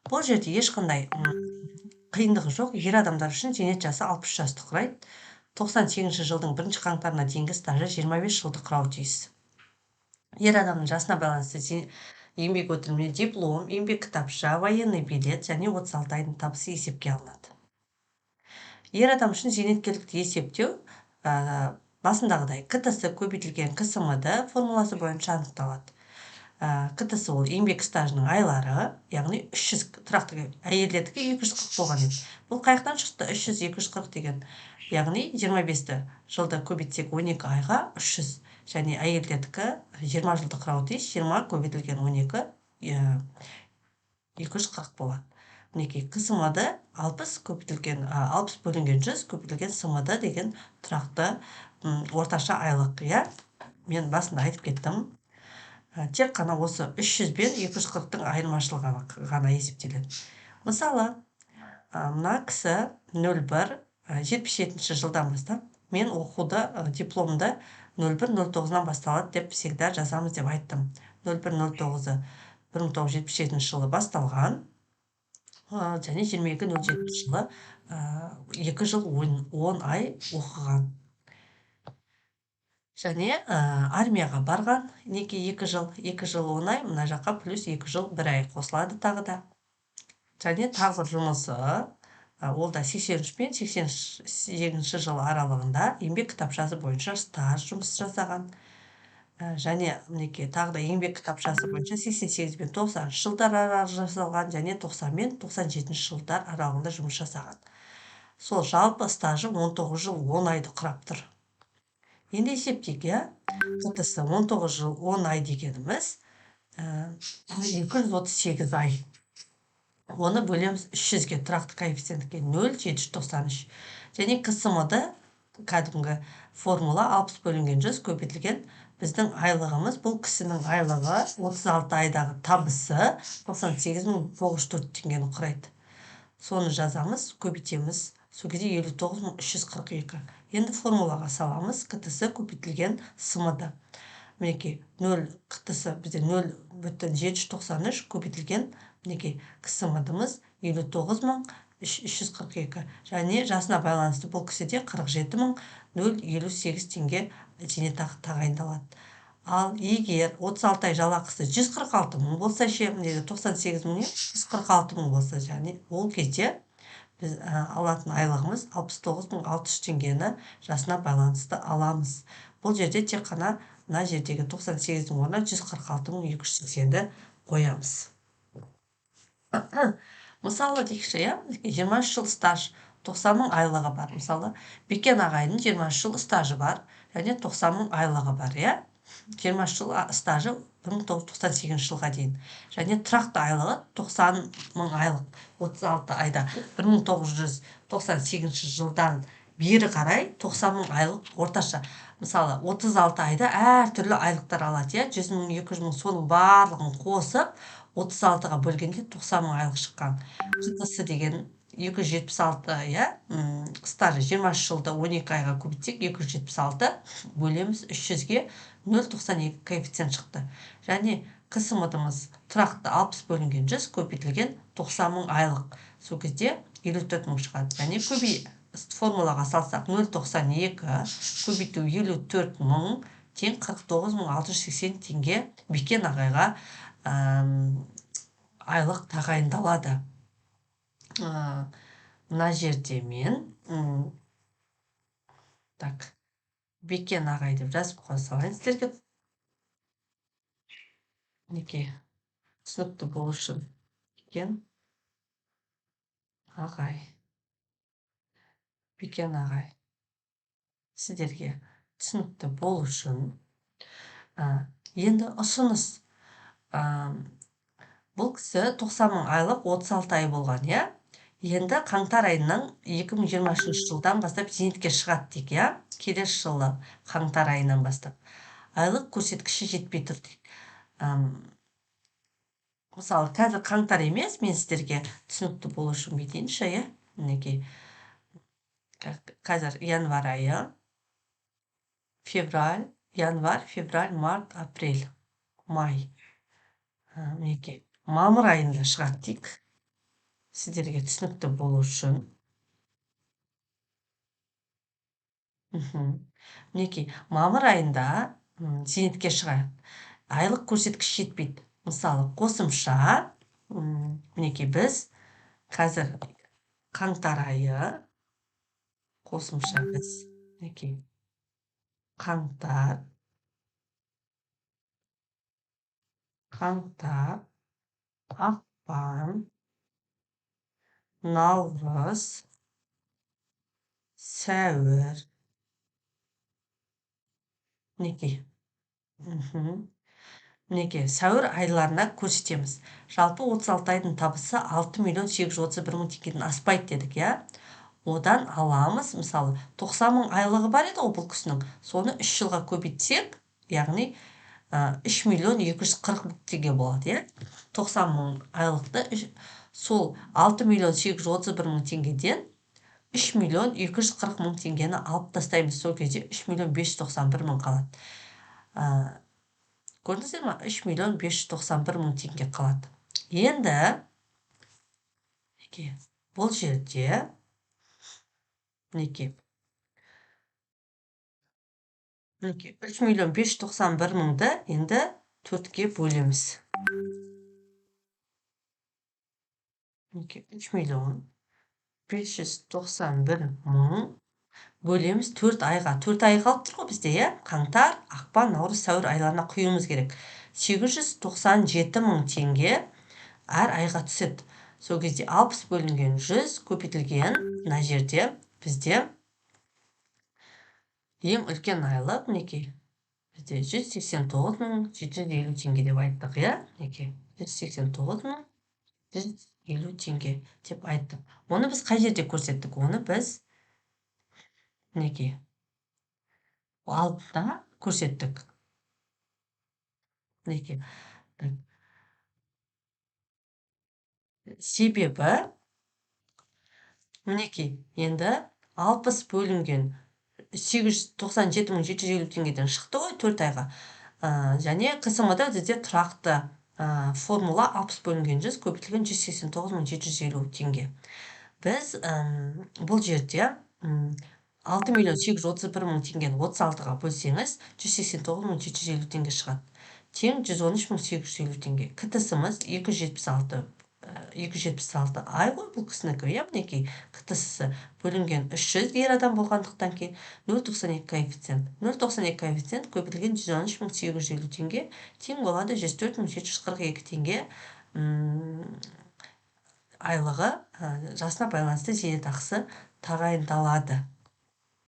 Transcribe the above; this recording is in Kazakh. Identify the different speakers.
Speaker 1: Бұл жерде ешқандай қиындығы жоқ. Ер адамдар үшін зейнет жасы 60 жасты құрайды. 98 жылдың 1 қаңтарына дейінгі стажы 25 жылды құрауы тиіс. Ер адамның жасына байланысты еңбек өтіліне диплом, еңбек кітапша, военный билет және 36 айдың табысы есепке алынады. Ер адам үшін зейнеткерлікті есептеу басындағыдай КТС көбейтілген КСМД формуласы бойынша анықталады. КТС ол еңбек стажының айлары, яғни 300 тұрақты әйелдердікі 240 болған еді. Бұл қаяқтан шықты? 300-240 деген. Яғни 25-ті жылда көбейтсек 12 айға 300 және әйелдердікі 20 жылды құрауы тиіс. 20 көбейтілген 12 240 болады. Мінекей КСМД 60 көбейтілген 60 бөлінген 100 көбейтілген СМД деген тұрақты орташа айлық. Мен басында айтып кеттім. Тек қана осы 300 бен 240-тың айырмашылығы ғана есептеледі. Мысалы, мына кісі 01-77 жылдан бастап мен оқуды дипломды 01-09-нан басталады деп всегда жазамыз деп айттым. 01-09-ы 1977 жылы басталған және 22-07 жылы 2 жыл 10 ай оқыған. Және армияға барған, неке 2 жыл 10 ай, мына жаққа плюс 2 жыл 1 ай қосылады тағы да. Және тағы бір жұмысы, ол да 83 пен 88 жыл аралығында еңбек кітапшасы бойынша стаж жұмыс жасаған. Және мінекей тағы да еңбек кітапшасы бойынша 88 пен 90 жылдар аралығы жасалған және 90 мен 97 жылдар аралығында жұмыс жасаған. Сол жалпы стажы 19 жыл 10 айды құрап тұр. Енді есептейік, КТС 19 жыл 10 ай дегеніміз 238 ай. Оны бөлеміз 300-ге тұрақты коэффициентке 0,793. Және КСМД кәдімгі формула 60 бөлінген 100 көбейтілген біздің айлығымыз, бұл кісінің айлығы 36 айдағы табысы 98.904 теңгені құрайды. Соны жазамыз, көбейтеміз. Сол кезде 59.342. Енді формулаға саламыз. КТС көбейтілген СМД. Мінекей 0 КТС бізде 0,793 көбейтілген мінекей КСМД-мыз 59.342. Және жасына байланысты бұл кісіде 47.058 теңге зейнетақы тағайындалады. Ал егер 36 ай жалақысы 146 мың болса, 98 мың 146 мың болса, және ол кезде біз алатын айлығымыз 69.600 теңгені жасына байланысты аламыз. Бұл жерде тек қана мына жердегі 98-дің орнына 146.280-ді қоямыз. Мысалы дейікші, 23 жыл стаж 90 мың айлығы бар. Мысалы, Бекен ағайдың 23 жыл стажы бар, және 90 мың айлығы бар. 23 жыл стажы 1998 жылға дейін. Және тұрақты айлығы 90 мың айлық 36 айда 1998 жылдан бері қарай 90 мың айлық орташа. Мысалы, 36 айда әр түрлі айлықтар алады. 100 мың, 200 мың соның барлығын қосып 36-ға бөлгенде 90 мың айлық шыққан. КТС деген 276, стажы 23 жылда 12 айға көбейтсек 276 бөлеміз 300-ге 0,92 коэффициент шықты. Және КСМД-мыз тұрақты 60 бөлінген 100 көбейтілген 90 мың айлық. Сол кезде 54 мың шығады. Және формулаға салсақ 0,92 көбейту 54 мың тең 49.680 теңге Бекен ағайға айлық тағайындалады. Мына жерде мен Бекен ағай деп жазып қоя салайын сіздерге. Неке түсінікті болу үшін Бекен ағай сіздерге түсінікті болу үшін енді ұсыныс. Бұл кісі 90 мың айлық 36 ай болған, Енді қаңтар айынан 2023 жылдан бастап зейнетке шығады дейік, келесі жылы қаңтар айынан бастап. Айлық көрсеткіші жетпей тұр дейік. Мысалы, қазір қаңтар емес, мен сіздерге түсінікті болу үшін бетейінші, мінекей. Қазір январ айы, январ, февраль, март, апрель, май. Мінекей, мамыр айында шығады дейік. сіздерге түсінікті болу үшін. Мінекей, мамыр айында зейнетке шығайық. Айлық көрсеткіш жетпейді. Мысалы, қосымша, мінекей, біз қазір қаңтар айы, қосымша біз, мінекей, қаңтар, ақпан, наурыз, сәуір, мінекей, мінекей, сәуір айларына көрсетеміз. Жалпы 36 айдың табысы 6.831.000 теңгеден аспайды дедік, иә? Одан аламыз, мысалы, 90.000 айлығы бар еді бұл кісінің, соны 3 жылға көбейтсек, яғни 3.240.000 теңге болады, иә? 90.000 айлықты сол 6.831.000 теңгеден 3.240.000 теңгені алып тастаймыз. Сол кезде 3.591.000 қалады. Көрдіңіздер ма? 3.591.000 теңге қалады. Енді бұл жерде мінекей 3.591.000-ды енді 4-ге бөлеміз. 3.591.000 бөлеміз 4 айға. 4 ай қалып тұр ғой бізде, иә? Қаңтар, ақпан, наурыз, сәуір айларына құюымыз керек. 897.000 теңге әр айға түседі. Сол кезде 60 бөлінген 100 көбейтілген, мына жерде бізде ең үлкен айлық, мінекей, бізде 189.750 теңге деп айттық, иә? Мінекей, 189.750 теңге деп айттық. Оны біз қай жерде көрсеттік? Оны біз мінекей, алдында көрсеттік. Мінекей, себебі мінекей, енді 60 бөлінген 897.750 теңгеден шықты ғой 4 айға. Және қысымыда бізде тұрақты формула 60 бөлінген 100 көбейтілген 189.750 теңге. Біз бұл жерде 6.831.000 теңгені 36-ға бөлсеңіз 189.750 теңге шығады. Тең 113.850 теңге. КТС-мыз 276 ай ғой бұл кісінікі, иә? Мінекей, КТС-сы бөлінген 300 ер адам болғандықтан кейін 0,92 коэффициент. 0,92 коэффициент көбейтілген 113.850 теңге тең болады 104.742 теңге айлығы жасына байланысты зейнетақысы тағайындалады.